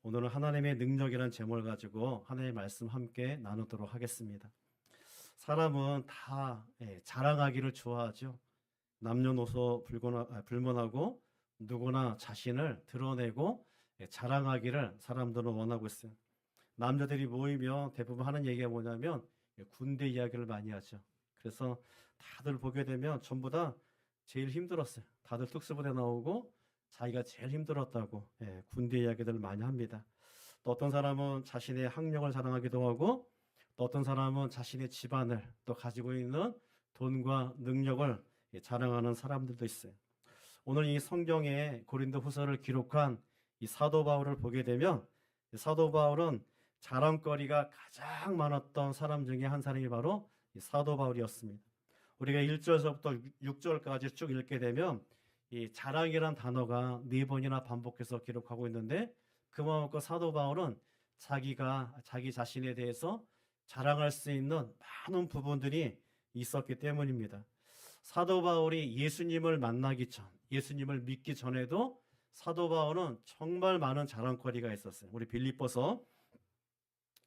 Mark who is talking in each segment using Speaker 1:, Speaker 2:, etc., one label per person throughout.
Speaker 1: 오늘은 하나님의 능력이라는 제목을 가지고 하나님의 말씀 함께 나누도록 하겠습니다. 사람은 다 자랑하기를 좋아하죠. 남녀노소 불문하고 누구나 자신을 드러내고 자랑하기를 사람들은 원하고 있어요. 남자들이 모이면 대부분 하는 얘기가 뭐냐면 군대 이야기를 많이 하죠. 그래서 다들 보게 되면 전부 다 제일 힘들었어요. 다들 특수부대 나오고 자기가 제일 힘들었다고 군대 이야기들을 많이 합니다. 또 어떤 사람은 자신의 학력을 자랑하기도 하고 또 어떤 사람은 자신의 집안을 또 가지고 있는 돈과 능력을 자랑하는 사람들도 있어요. 오늘 이 성경에 고린도 후서를 기록한 이 사도 바울을 보게 되면 사도 바울은 자랑거리가 가장 많았던 사람 중에 한 사람이 바로 이 사도 바울이었습니다. 우리가 1절서부터 6절까지 쭉 읽게 되면 이 자랑이란 단어가 4번이나 반복해서 기록하고 있는데 그만큼 사도 바울은 자기가 자기 자신에 대해서 자랑할 수 있는 많은 부분들이 있었기 때문입니다. 사도 바울이 예수님을 만나기 전, 예수님을 믿기 전에도 사도 바울은 정말 많은 자랑거리가 있었어요. 우리 빌립보서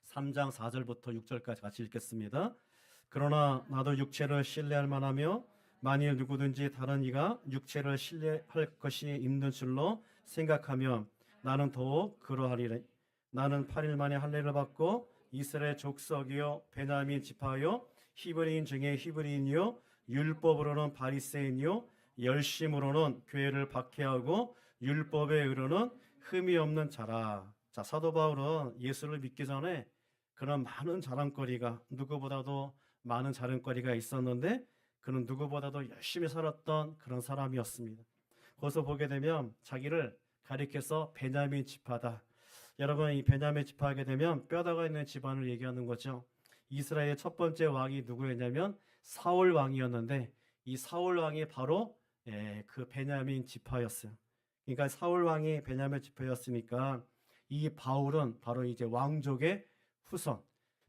Speaker 1: 3장 4절부터 6절까지 같이 읽겠습니다. 그러나 나도 육체를 신뢰할 만하며 만일 누구든지 다른 이가 육체를 신뢰할 것이 있는 줄로 생각하면 나는 더욱 그러하리라. 나는 8일 만에 할례를 받고 이스라엘 족속이요 베냐민 지파요 히브리인 중에 히브리인이요 율법으로는 바리새인이요 열심으로는 교회를 박해하고 율법에 의로는 흠이 없는 자라. 자, 사도 바울은 예수를 믿기 전에 그런 많은 자랑거리가 누구보다도 많은 자랑거리가 있었는데 그는 누구보다도 열심히 살았던 그런 사람이었습니다. 거기서 보게 되면 자기를 가리켜서 베냐민 지파다. 여러분 이 베냐민 지파하게 되면 뼈다가 있는 집안을 얘기하는 거죠. 이스라엘의 첫 번째 왕이 누구였냐면 사울 왕이었는데 이 사울 왕이 바로 그 베냐민 지파였어요. 그러니까 사울 왕이 베냐민 지파였으니까 이 바울은 바로 이제 왕족의 후손.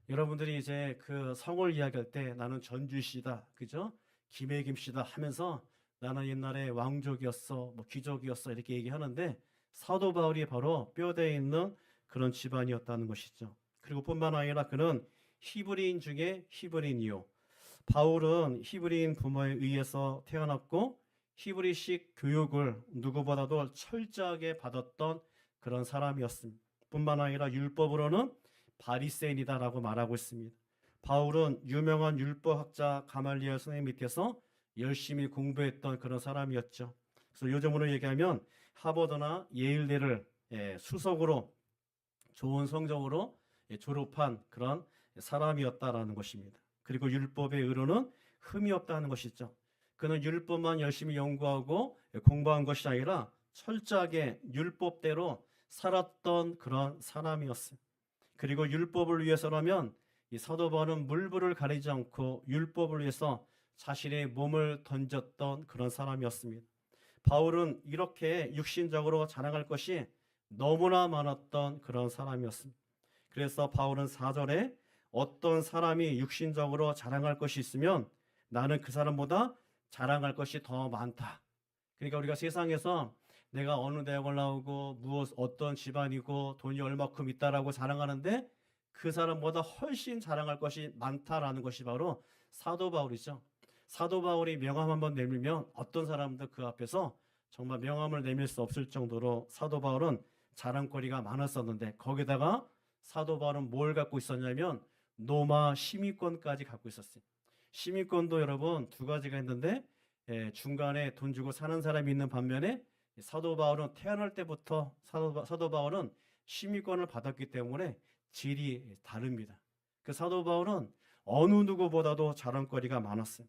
Speaker 1: 여러분들이 이제 그 성을 이야기할 때 나는 전주시다, 그죠? 김해김씨다 하면서 나는 옛날에 왕족이었어, 뭐 귀족이었어 이렇게 얘기하는데 사도 바울이 바로 뼈대에 있는 그런 집안이었다는 것이죠. 그리고 뿐만 아니라 그는 히브리인 중에 히브리인이요. 바울은 히브리인 부모에 의해서 태어났고 히브리식 교육을 누구보다도 철저하게 받았던 그런 사람이었습니다. 뿐만 아니라 율법으로는 바리새인이다라고 말하고 있습니다. 바울은 유명한 율법학자 가말리엘 선생님 밑에서 열심히 공부했던 그런 사람이었죠. 그래서 요즘으로 얘기하면 하버드나 예일대를 수석으로 좋은 성적으로 졸업한 그런 사람이었다라는 것입니다. 그리고 율법의 의로는 흠이 없다는 것이죠. 그는 율법만 열심히 연구하고 공부한 것이 아니라 철저하게 율법대로 살았던 그런 사람이었어요. 그리고 율법을 위해서라면 이 사도 바울은 물불을 가리지 않고 율법을 위해서 자신의 몸을 던졌던 그런 사람이었습니다. 바울은 이렇게 육신적으로 자랑할 것이 너무나 많았던 그런 사람이었습니다. 그래서 바울은 4절에 어떤 사람이 육신적으로 자랑할 것이 있으면 나는 그 사람보다 자랑할 것이 더 많다. 그러니까 우리가 세상에서 내가 어느 대학을 나오고 어떤 집안이고 돈이 얼마큼 있다라고 자랑하는데 그 사람보다 훨씬 자랑할 것이 많다라는 것이 바로 사도 바울이죠. 사도 바울이 명함 한번 내밀면 어떤 사람도 그 앞에서 정말 명함을 내밀 수 없을 정도로 사도 바울은 자랑거리가 많았었는데 거기다가 사도 바울은 뭘 갖고 있었냐면 로마 시민권까지 갖고 있었어요. 시민권도 여러분 두 가지가 있는데 중간에 돈 주고 사는 사람이 있는 반면에 사도 바울은 태어날 때부터 사도 바울은 시민권을 받았기 때문에 질이 다릅니다. 그 사도 바울은 어느 누구보다도 자랑거리가 많았어요.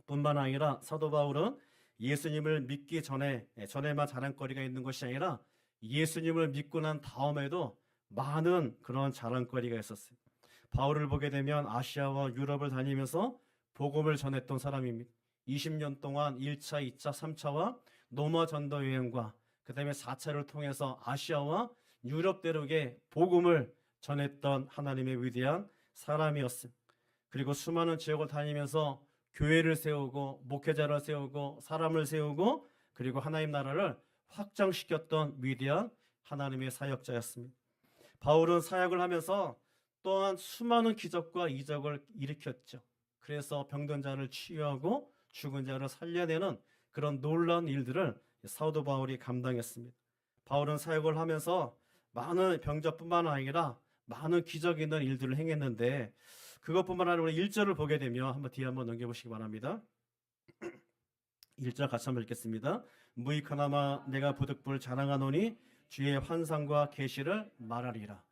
Speaker 1: 뿐만 아니라 사도 바울은 예수님을 믿기 전에만 자랑거리가 있는 것이 아니라 예수님을 믿고 난 다음에도 많은 그런 자랑거리가 있었어요. 바울을 보게 되면 아시아와 유럽을 다니면서 복음을 전했던 사람입니다. 20년 동안 1차, 2차, 3차와 로마 전도 여행과 그 다음에 4차를 통해서 아시아와 유럽 대륙에 복음을 전했던 하나님의 위대한 사람이었어요. 그리고 수많은 지역을 다니면서 교회를 세우고 목회자를 세우고 사람을 세우고 그리고 하나님 나라를 확장시켰던 위대한 하나님의 사역자였습니다. 바울은 사역을 하면서 또한 수많은 기적과 이적을 일으켰죠. 그래서 병든 자를 치유하고 죽은 자를 살려내는 그런 놀라운 일들을 사도 바울이 감당했습니다. 바울은 사역을 하면서 많은 병자뿐만 아니라 많은 기적 있는 일들을 행했는데, 그것뿐만 아니라 우리 1절을 보게 되면 한번 뒤에 한번 넘겨보시기 바랍니다. 1절 같이 한번 읽겠습니다. 무익하나마 내가 부득불 자랑하노니 주의 환상과 계시를 말하리라.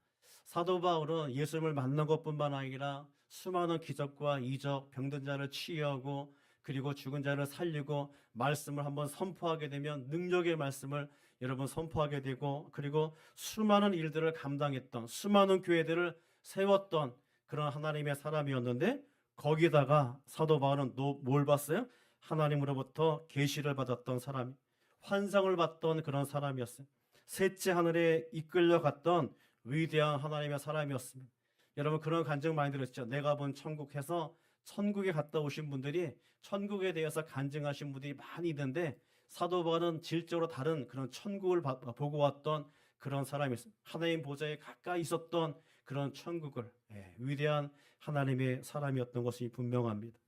Speaker 1: 사도 바울은 예수님을 만난 것뿐만 아니라 수많은 기적과 이적, 병든 자를 치유하고 그리고 죽은 자를 살리고 말씀을 한번 선포하게 되면 능력의 말씀을 여러분 선포하게 되고, 그리고 수많은 일들을 감당했던, 수많은 교회들을 세웠던 그런 하나님의 사람이었는데, 거기다가 사도 바울은 또 뭘 봤어요? 하나님으로부터 계시를 받았던 사람, 환상을 봤던 그런 사람이었어요. 셋째 하늘에 이끌려갔던 위대한 하나님의 사람이었습니다. 여러분 그런 간증 많이 들었죠. 내가 본 천국 해서 천국에 갔다 오신 분들이 천국에 대해서 간증하신 분들이 많이 있는데, 사도 바울은 질적으로 다른 그런 천국을 보고 왔던 그런 사람이었어요. 하나님 보좌에 가까이 있었던 그런 천국을, 위대한 하나님의 사람이었던 것이 분명합니다.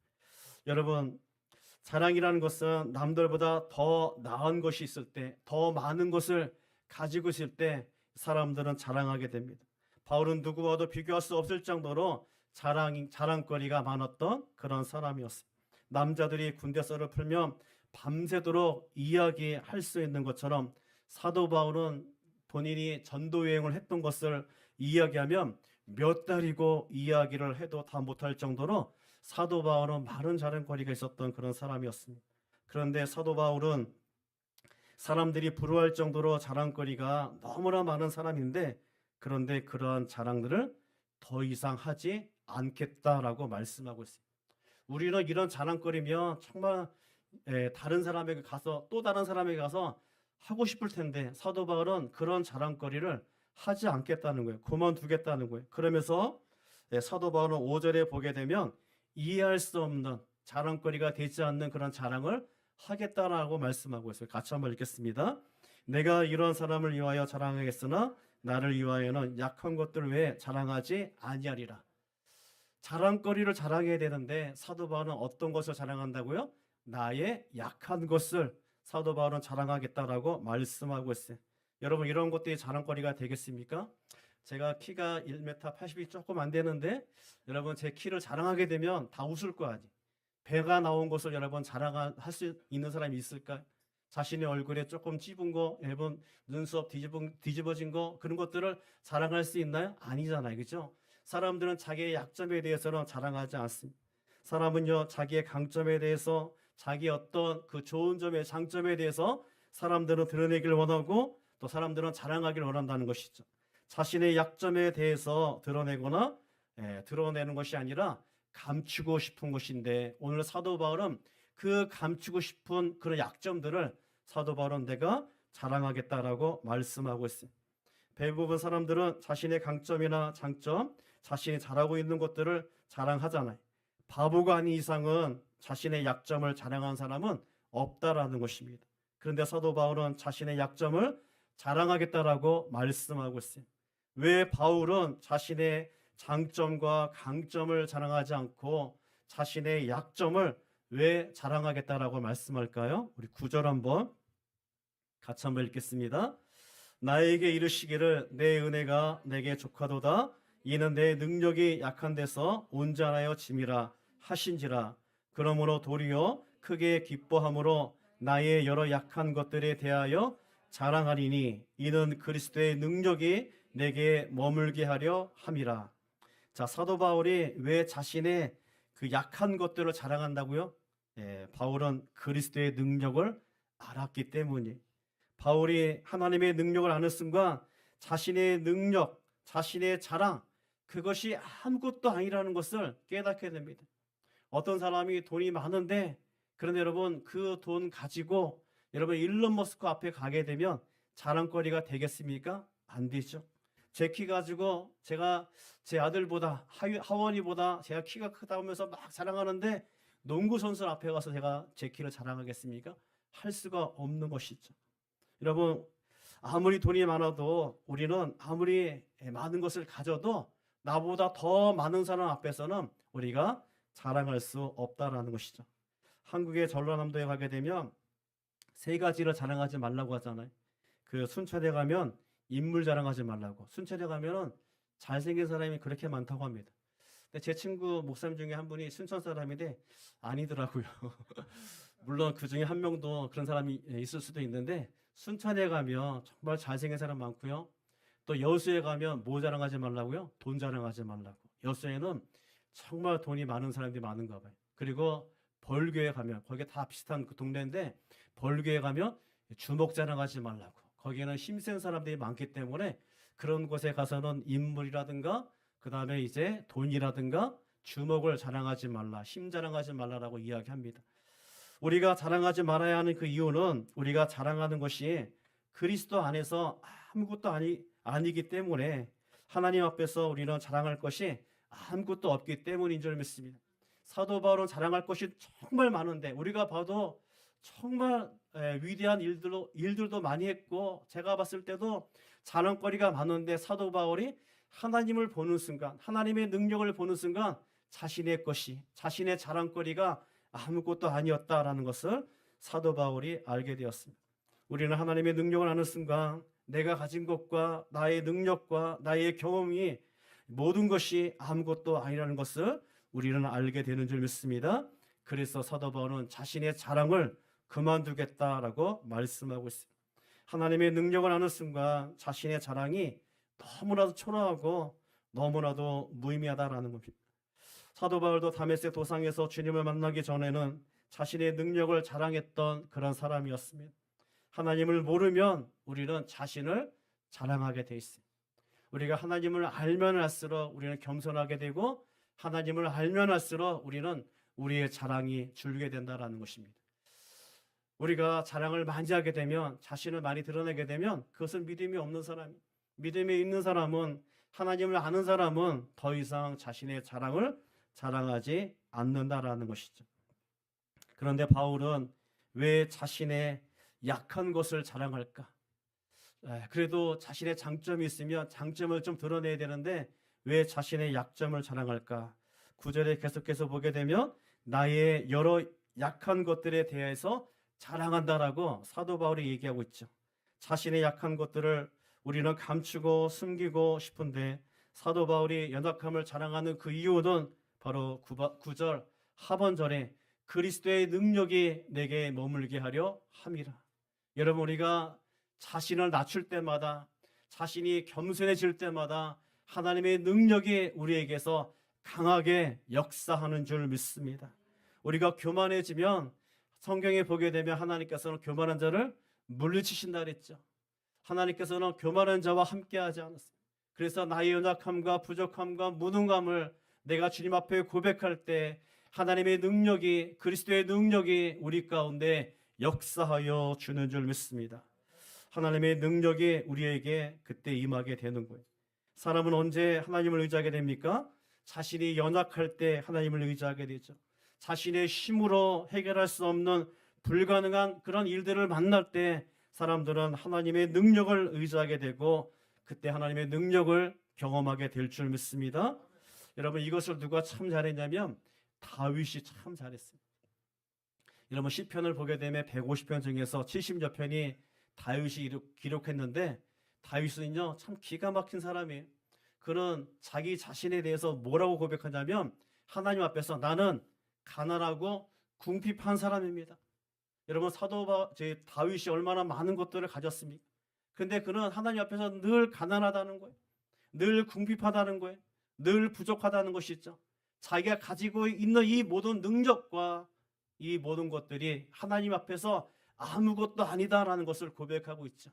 Speaker 1: 여러분, 자랑이라는 것은 남들보다 더 나은 것이 있을 때, 더 많은 것을 가지고 있을 때 사람들은 자랑하게 됩니다. 바울은 누구와도 비교할 수 없을 정도로 자랑거리가 많았던 그런 사람이었습니다. 남자들이 군대 썰을 풀면 밤새도록 이야기할 수 있는 것처럼, 사도 바울은 본인이 전도 여행을 했던 것을 이야기하면 몇 달이고 이야기를 해도 다 못할 정도로 사도 바울은 많은 자랑거리가 있었던 그런 사람이었습니다. 그런데 사도 바울은 사람들이 부러워할 정도로 자랑거리가 너무나 많은 사람인데, 그런데 그러한 자랑들을 더 이상 하지 않겠다라고 말씀하고 있어요. 우리는 이런 자랑거리면 정말 다른 사람에게 가서 또 다른 사람에게 가서 하고 싶을 텐데, 사도 바울은 그런 자랑거리를 하지 않겠다는 거예요. 그만두겠다는 거예요. 그러면서 사도 바울은 5절에 보게 되면 이해할 수 없는 자랑거리가 되지 않는 그런 자랑을 하겠다라고 말씀하고 있어요. 같이 한번 읽겠습니다. 내가 이런 사람을 위하여 자랑하겠으나 나를 위하여는 약한 것들 외에 자랑하지 아니하리라. 자랑거리를 자랑해야 되는데 사도 바울은 어떤 것을 자랑한다고요? 나의 약한 것을 사도 바울은 자랑하겠다라고 말씀하고 있어요. 여러분 이런 것들이 자랑거리가 되겠습니까? 제가 키가 1m 80이 조금 안 되는데, 여러분 제 키를 자랑하게 되면 다 웃을 거 아니. 배가 나온 것을 여러분 자랑할 수 있는 사람이 있을까요? 자신의 얼굴에 조금 찝은 거, 여러분 눈썹 뒤집어진 거, 그런 것들을 자랑할 수 있나요? 아니잖아요. 그죠? 사람들은 자기의 약점에 대해서는 자랑하지 않습니다. 사람은요, 자기의 강점에 대해서, 자기 어떤 그 좋은 점의 장점에 대해서 사람들은 드러내기를 원하고, 또 사람들은 자랑하기를 원한다는 것이죠. 자신의 약점에 대해서 드러내거나 드러내는 것이 아니라 감추고 싶은 것인데, 오늘 사도 바울은 그 감추고 싶은 그런 약점들을 사도 바울은 내가 자랑하겠다라고 말씀하고 있습니다. 대부분 사람들은 자신의 강점이나 장점, 자신이 잘하고 있는 것들을 자랑하잖아요. 바보가 아닌 이상은 자신의 약점을 자랑하는 사람은 없다라는 것입니다. 그런데 사도 바울은 자신의 약점을 자랑하겠다라고 말씀하고 있어요. 왜 바울은 자신의 장점과 강점을 자랑하지 않고 자신의 약점을 왜 자랑하겠다라고 말씀할까요? 우리 9절 한번 같이 한번 읽겠습니다. 나에게 이르시기를 내 은혜가 내게 족하도다. 이는 내 능력이 약한 데서 온전하여 짐이라 하신지라. 그러므로 도리어 크게 기뻐함으로 나의 여러 약한 것들에 대하여 자랑하리니 이는 그리스도의 능력이 내게 머물게 하려 함이라. 자, 사도 바울이 왜 자신의 그 약한 것들을 자랑한다고요? 바울은 그리스도의 능력을 알았기 때문이에요. 바울이 하나님의 능력을 아는 순간 자신의 능력, 자신의 자랑, 그것이 아무것도 아니라는 것을 깨닫게 됩니다. 어떤 사람이 돈이 많은데, 그런데 여러분 그 돈 가지고 여러분 일론 머스크 앞에 가게 되면 자랑거리가 되겠습니까? 안 되죠. 제 키 가지고 제가 제 아들보다 하원이보다 제가 키가 크다 하면서 막 자랑하는데, 농구 선수 앞에 가서 제가 제 키를 자랑하겠습니까? 할 수가 없는 것이죠. 여러분 아무리 돈이 많아도 우리는 아무리 많은 것을 가져도 나보다 더 많은 사람 앞에서는 우리가 자랑할 수 없다라는 것이죠. 한국의 전라남도에 가게 되면 세 가지를 자랑하지 말라고 하잖아요. 그 순천에 가면 인물 자랑하지 말라고. 순천에 가면은 잘생긴 사람이 그렇게 많다고 합니다. 근데 제 친구 목사님 중에 한 분이 순천 사람인데 아니더라고요. 물론 그 중에 한 명도 그런 사람이 있을 수도 있는데 순천에 가면 정말 잘생긴 사람 많고요. 또 여수에 가면 뭐 자랑하지 말라고요? 돈 자랑하지 말라고. 여수에는 정말 돈이 많은 사람들이 많은가 봐요. 그리고 벌교에 가면 거기 다 비슷한 그 동네인데 벌교에 가면 주먹 자랑하지 말라고. 거기에는 힘센 사람들이 많기 때문에 그런 곳에 가서는 인물이라든가 그 다음에 이제 돈이라든가 주먹을 자랑하지 말라, 힘 자랑하지 말라라고 이야기합니다. 우리가 자랑하지 말아야 하는 그 이유는 우리가 자랑하는 것이 그리스도 안에서 아무것도 아니기 때문에 하나님 앞에서 우리는 자랑할 것이 아무것도 없기 때문인 줄 믿습니다. 사도 바울은 자랑할 것이 정말 많은데 우리가 봐도 정말 위대한 일들도 많이 했고 제가 봤을 때도 자랑거리가 많은데 사도 바울이 하나님을 보는 순간, 하나님의 능력을 보는 순간 자신의 것이, 자신의 자랑거리가 아무것도 아니었다라는 것을 사도 바울이 알게 되었습니다. 우리는 하나님의 능력을 아는 순간 내가 가진 것과 나의 능력과 나의 경험이 모든 것이 아무것도 아니라는 것을 우리는 알게 되는 줄 믿습니다. 그래서 사도 바울은 자신의 자랑을 그만두겠다라고 말씀하고 있습니다. 하나님의 능력을 아는 순간 자신의 자랑이 너무나도 초라하고 너무나도 무의미하다라는 겁니다. 사도 바울도 다메섹 도상에서 주님을 만나기 전에는 자신의 능력을 자랑했던 그런 사람이었습니다. 하나님을 모르면 우리는 자신을 자랑하게 돼 있습니다. 우리가 하나님을 알면 할수록 우리는 겸손하게 되고 하나님을 알면 할수록 우리는 우리의 자랑이 줄게 된다는 것입니다. 우리가 자랑을 많이 하게 되면 자신을 많이 드러내게 되면 그것은 믿음이 없는 사람이, 믿음이 있는 사람은 하나님을 아는 사람은 더 이상 자신의 자랑을 자랑하지 않는다라는 것이죠. 그런데 바울은 왜 자신의 약한 것을 자랑할까? 그래도 자신의 장점이 있으면 장점을 좀 드러내야 되는데 왜 자신의 약점을 자랑할까? 9절에 계속해서 보게 되면 나의 여러 약한 것들에 대해서 자랑한다라고 사도 바울이 얘기하고 있죠. 자신의 약한 것들을 우리는 감추고 숨기고 싶은데 사도 바울이 연약함을 자랑하는 그 이유는 바로 9절 하반절에 그리스도의 능력이 내게 머물게 하려 함이라. 여러분 우리가 자신을 낮출 때마다 자신이 겸손해질 때마다 하나님의 능력이 우리에게서 강하게 역사하는 줄 믿습니다. 우리가 교만해지면 성경에 보게 되면 하나님께서는 교만한 자를 물리치신다 그랬죠. 하나님께서는 교만한 자와 함께하지 않았습니다. 그래서 나의 연약함과 부족함과 무능함을 내가 주님 앞에 고백할 때 하나님의 능력이, 그리스도의 능력이 우리 가운데 역사하여 주는 줄 믿습니다. 하나님의 능력이 우리에게 그때 임하게 되는 거예요. 사람은 언제 하나님을 의지하게 됩니까? 자신이 연약할 때 하나님을 의지하게 되죠. 자신의 힘으로 해결할 수 없는 불가능한 그런 일들을 만날 때 사람들은 하나님의 능력을 의지하게 되고 그때 하나님의 능력을 경험하게 될 줄 믿습니다. 여러분 이것을 누가 참 잘했냐면 다윗이 참 잘했습니다. 여러분 시편을 보게 되면 150편 중에서 70여 편이 다윗이 기록했는데 다윗은요 참 기가 막힌 사람이에요. 그는 자기 자신에 대해서 뭐라고 고백하냐면 하나님 앞에서 나는 가난하고 궁핍한 사람입니다. 여러분 다윗이 얼마나 많은 것들을 가졌습니까? 근데 그는 하나님 앞에서 늘 가난하다는 거예요. 늘 궁핍하다는 거예요. 늘 부족하다는 것이 있죠. 자기가 가지고 있는 이 모든 능력과 이 모든 것들이 하나님 앞에서 아무것도 아니다라는 것을 고백하고 있죠.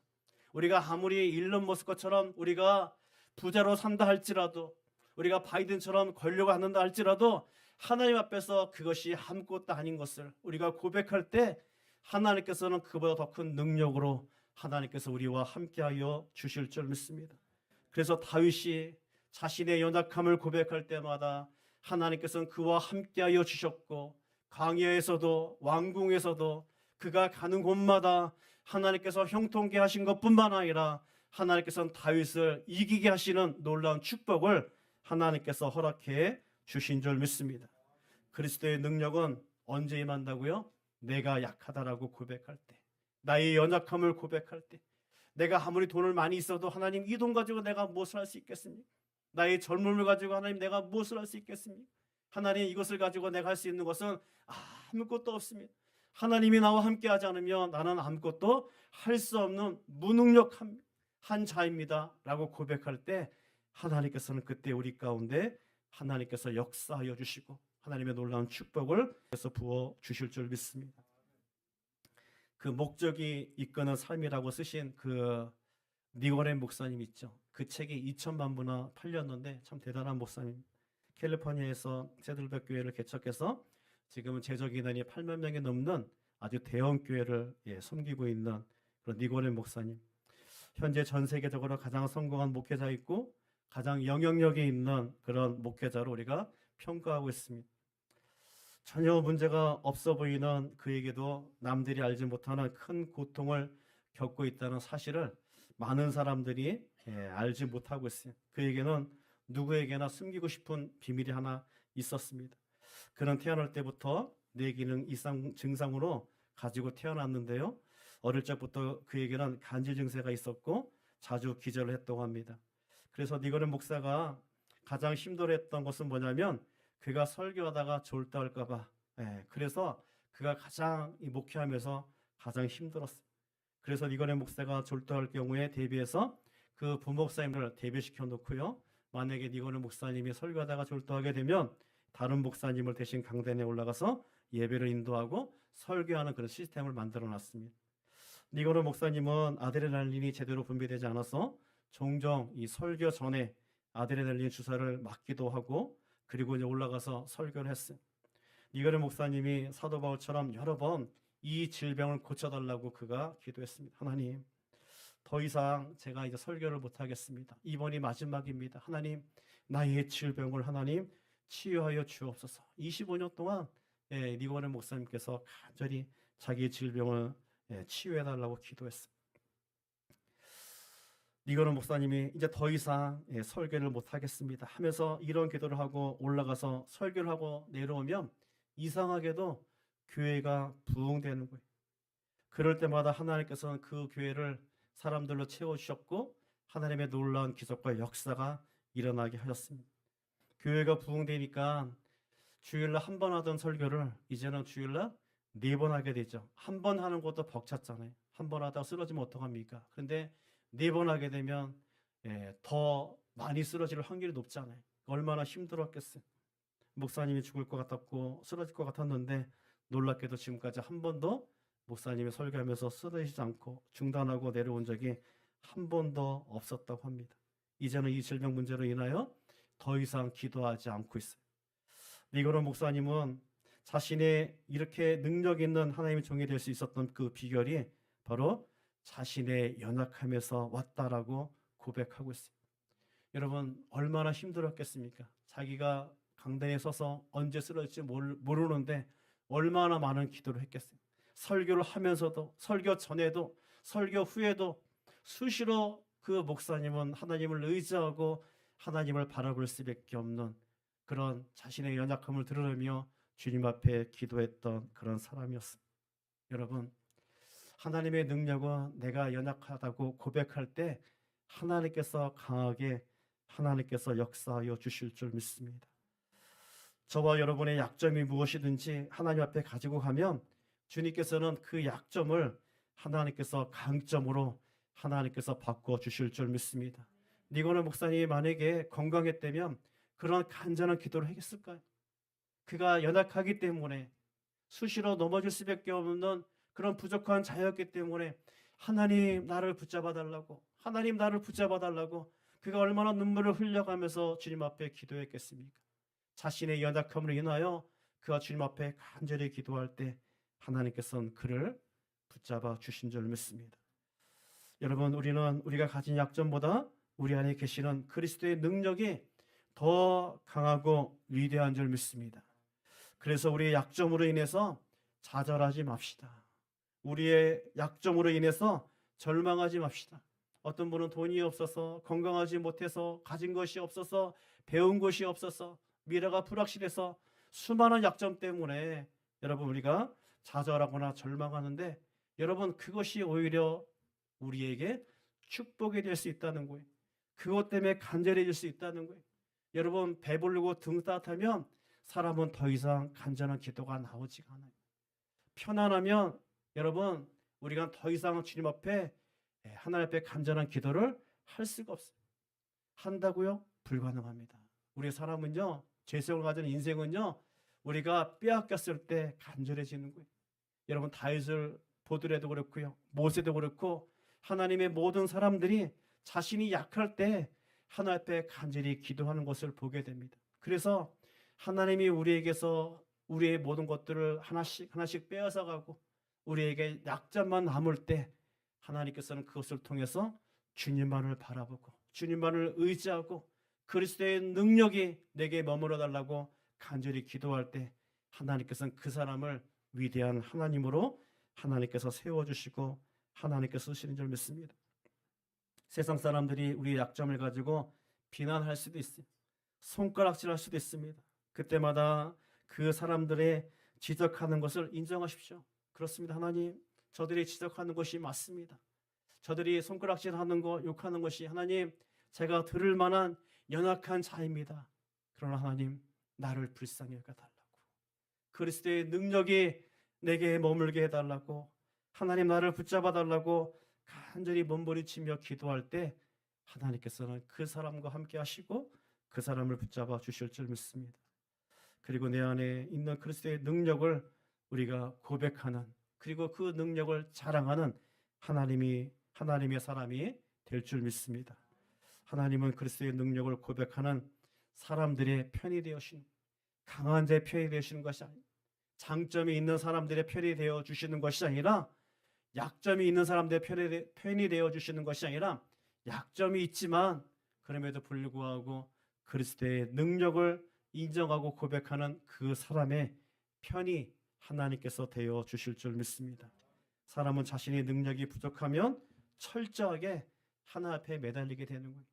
Speaker 1: 우리가 아무리 일론 머스크처럼 우리가 부자로 산다 할지라도 우리가 바이든처럼 권력을 갖는다 할지라도 하나님 앞에서 그것이 아무것도 아닌 것을 우리가 고백할 때 하나님께서는 그보다 더 큰 능력으로 하나님께서 우리와 함께하여 주실 줄 믿습니다. 그래서 다윗이 자신의 연약함을 고백할 때마다 하나님께서는 그와 함께하여 주셨고 광야에서도 왕궁에서도 그가 가는 곳마다 하나님께서 형통케 하신 것뿐만 아니라 하나님께서는 다윗을 이기게 하시는 놀라운 축복을 하나님께서 허락해 주신 줄 믿습니다. 그리스도의 능력은 언제 임한다고요? 내가 약하다라고 고백할 때, 나의 연약함을 고백할 때, 내가 아무리 돈을 많이 있어도 하나님, 이 돈 가지고 내가 무엇을 할 수 있겠습니까? 나의 젊음을 가지고 하나님, 내가 무엇을 할 수 있겠습니까? 하나님, 이것을 가지고 내가 할 수 있는 것은 아무것도 없습니다. 하나님이 나와 함께 하지 않으면 나는 아무것도 할 수 없는 무능력한 자입니다 라고 고백할 때, 하나님께서는 그때 우리 가운데 하나님께서 역사하여 주시고 하나님의 놀라운 축복을 부어 주실 줄 믿습니다. 그 목적이 이끄는 삶이라고 쓰신 그 니거렌 목사님 있죠. 그 책이 2천만 부나 팔렸는데 참 대단한 목사입니다. 캘리포니아에서 세들백 교회를 개척해서 지금은 재적 인원이 8만 명이 넘는 아주 대형 교회를 섬기고 있는 그런 니거렌 목사님. 현재 전 세계적으로 가장 성공한 목회자 있고 가장 영향력이 있는 그런 목회자로 우리가 평가하고 있습니다. 전혀 문제가 없어 보이는 그에게도 남들이 알지 못하는 큰 고통을 겪고 있다는 사실을 많은 사람들이 알지 못하고 있어요. 그에게는 누구에게나 숨기고 싶은 비밀이 하나 있었습니다. 그는 태어날 때부터 뇌기능 이상 증상으로 가지고 태어났는데요. 어릴 적부터 그에게는 간질 증세가 있었고 자주 기절을 했다고 합니다. 그래서 니거렌 목사가 가장 힘들어했던 것은 뭐냐면 그가 설교하다가 졸도할까 봐. 그래서 그가 가장 목회하면서 가장 힘들었어요. 그래서 니거렌 목사가 졸도할 경우에 대비해서 그 부목사님을 대비시켜 놓고요. 만약에 니거렌 목사님이 설교하다가 졸도하게 되면 다른 목사님을 대신 강단에 올라가서 예배를 인도하고 설교하는 그런 시스템을 만들어 놨습니다. 니거렌 목사님은 아드레날린이 제대로 분비되지 않아서 종종 이 설교 전에 아드레날린 주사를 맞기도 하고 그리고 이제 올라가서 설교를 했어요. 니거렌 목사님이 사도 바울처럼 여러 번 이 질병을 고쳐달라고 그가 기도했습니다. 하나님, 더 이상 제가 이제 설교를 못하겠습니다. 이번이 마지막입니다. 하나님, 나의 질병을 하나님 치유하여 주옵소서. 25년 동안 니거렌 목사님께서 간절히 자기의 질병을 치유해달라고 기도했습니다. 니거렌 목사님이 이제 더 이상 설교를 못하겠습니다 하면서 이런 기도를 하고 올라가서 설교를 하고 내려오면 이상하게도 교회가 부흥되는 거예요. 그럴 때마다 하나님께서는 그 교회를 사람들로 채워주셨고 하나님의 놀라운 기적과 역사가 일어나게 하셨습니다. 교회가 부흥되니까 주일날 한 번 하던 설교를 이제는 주일날 4번 하게 되죠. 한 번 하는 것도 벅찼잖아요. 한 번 하다가 쓰러지면 어떡합니까? 그런데 4번 하게 되면 더 많이 쓰러질 확률이 높잖아요. 얼마나 힘들었겠어요. 목사님이 죽을 것 같았고 쓰러질 것 같았는데 놀랍게도 지금까지 한 번도 목사님이 설교하면서 쓰러지지 않고 중단하고 내려온 적이 한 번도 없었다고 합니다. 이제는 이 질병 문제로 인하여 더 이상 기도하지 않고 있어요. 니거렌 목사님은 자신의 이렇게 능력 있는 하나님의 종이 될 수 있었던 그 비결이 바로 자신의 연약함에서 왔다라고 고백하고 있어요. 여러분, 얼마나 힘들었겠습니까? 자기가 강단에 서서 언제 쓰러질지 모르는데 얼마나 많은 기도를 했겠어요. 설교를 하면서도, 설교 전에도, 설교 후에도 수시로 그 목사님은 하나님을 의지하고 하나님을 바라볼 수밖에 없는 그런 자신의 연약함을 드러내며 주님 앞에 기도했던 그런 사람이었습니다. 여러분, 하나님의 능력은 내가 연약하다고 고백할 때 하나님께서 강하게 하나님께서 역사하여 주실 줄 믿습니다. 저와 여러분의 약점이 무엇이든지 하나님 앞에 가지고 가면 주님께서는 그 약점을 하나님께서 강점으로 하나님께서 바꿔 주실 줄 믿습니다. 니거렌 목사님이 만약에 건강했다면 그런 간절한 기도를 하겠을까요? 그가 연약하기 때문에 수시로 넘어질 수밖에 없는 그런 부족한 자였기 때문에 하나님 나를 붙잡아 달라고, 하나님 나를 붙잡아 달라고 그가 얼마나 눈물을 흘려가면서 주님 앞에 기도했겠습니까? 자신의 연약함으로 인하여 그가 주님 앞에 간절히 기도할 때 하나님께서는 그를 붙잡아 주신 줄 믿습니다. 여러분, 우리는 우리가 가진 약점보다 우리 안에 계시는 그리스도의 능력이 더 강하고 위대한 줄 믿습니다. 그래서 우리의 약점으로 인해서 좌절하지 맙시다. 우리의 약점으로 인해서 절망하지 맙시다. 어떤 분은 돈이 없어서, 건강하지 못해서, 가진 것이 없어서, 배운 것이 없어서, 미래가 불확실해서 수많은 약점 때문에 여러분 우리가 좌절하거나 절망하는데, 여러분 그것이 오히려 우리에게 축복이 될 수 있다는 거예요. 그것 때문에 간절해질 수 있다는 거예요. 여러분 배부르고 등 따뜻하면 사람은 더 이상 간절한 기도가 나오지가 않아요. 편안하면 여러분 우리가 더 이상 주님 앞에, 하나님 앞에 간절한 기도를 할 수가 없어요. 한다고요? 불가능합니다. 우리 사람은요, 죄성을 가진 인생은요, 우리가 빼앗겼을 때 간절해지는 거예요. 여러분 다윗을 보더라도 그렇고요, 모세도 그렇고, 하나님의 모든 사람들이 자신이 약할 때 하나님 앞에 간절히 기도하는 것을 보게 됩니다. 그래서 하나님이 우리에게서 우리의 모든 것들을 하나씩 빼앗아 가고 우리에게 약점만 남을 때 하나님께서는 그것을 통해서 주님만을 바라보고 주님만을 의지하고 그리스도의 능력이 내게 머물러 달라고 간절히 기도할 때 하나님께서는 그 사람을 위대한 하나님으로 하나님께서 세워주시고 하나님께서 쓰시는 줄 믿습니다. 세상 사람들이 우리의 약점을 가지고 비난할 수도 있어요. 손가락질할 수도 있습니다. 그때마다 그 사람들의 지적하는 것을 인정하십시오. 그렇습니다. 하나님, 저들이 지적하는 것이 맞습니다. 저들이 손가락질하는 것, 욕하는 것이 하나님, 제가 들을 만한 연약한 자입니다. 그러나 하나님, 나를 불쌍히 여겨달라고, 그리스도의 능력이 내게 머물게 해달라고, 하나님 나를 붙잡아 달라고 간절히 몸부림치며 기도할 때 하나님께서는 그 사람과 함께 하시고 그 사람을 붙잡아 주실 줄 믿습니다. 그리고 내 안에 있는 그리스도의 능력을 우리가 고백하는, 그리고 그 능력을 자랑하는 하나님의 사람이 될 줄 믿습니다. 하나님은 그리스도의 능력을 고백하는 사람들의 편이 되시는, 강한 자의 편이 되시는 것이 아니라, 장점이 있는 사람들의 편이 되어 주시는 것이 아니라, 약점이 있는 사람들의 편이 되어 주시는 것이 아니라, 약점이 있지만 그럼에도 불구하고 그리스도의 능력을 인정하고 고백하는 그 사람의 편이 하나님께서 되어 주실 줄 믿습니다. 사람은 자신의 능력이 부족하면 철저하게 하나 앞에 매달리게 되는 거예요.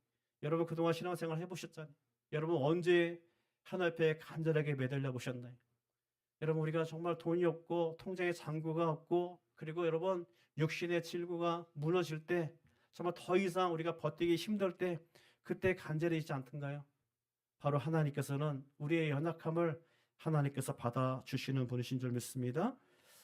Speaker 1: 여러분 그동안 신앙생활 해보셨잖아요. 여러분 언제 하나 앞에 간절하게 매달려 보셨나요? 여러분 우리가 정말 돈이 없고 통장에 잔고가 없고, 그리고 여러분 육신의 질구가 무너질 때, 정말 더 이상 우리가 버티기 힘들 때, 그때 간절해지지 않던가요? 바로 하나님께서는 우리의 연약함을 하나님께서 받아주시는 분이신 줄 믿습니다.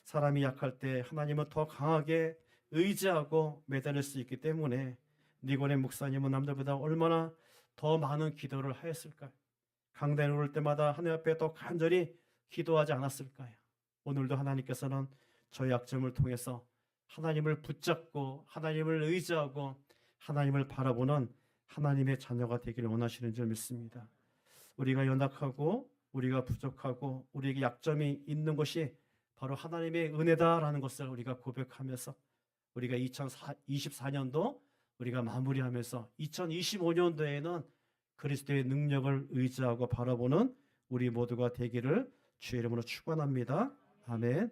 Speaker 1: 사람이 약할 때 하나님은 더 강하게 의지하고 매달릴 수 있기 때문에 니고네 목사님은 남들보다 얼마나 더 많은 기도를 하였을까요? 강단에 오를 때마다 하나님 앞에 더 간절히 기도하지 않았을까요? 오늘도 하나님께서는 저의 약점을 통해서 하나님을 붙잡고 하나님을 의지하고 하나님을 바라보는 하나님의 자녀가 되기를 원하시는 줄 믿습니다. 우리가 연약하고 우리가 부족하고 우리에게 약점이 있는 것이 바로 하나님의 은혜다라는 것을 우리가 고백하면서, 우리가 2024년도 우리가 마무리하면서 2025년도에는 그리스도의 능력을 의지하고 바라보는 우리 모두가 되기를 주의 이름으로 축원합니다. 아멘.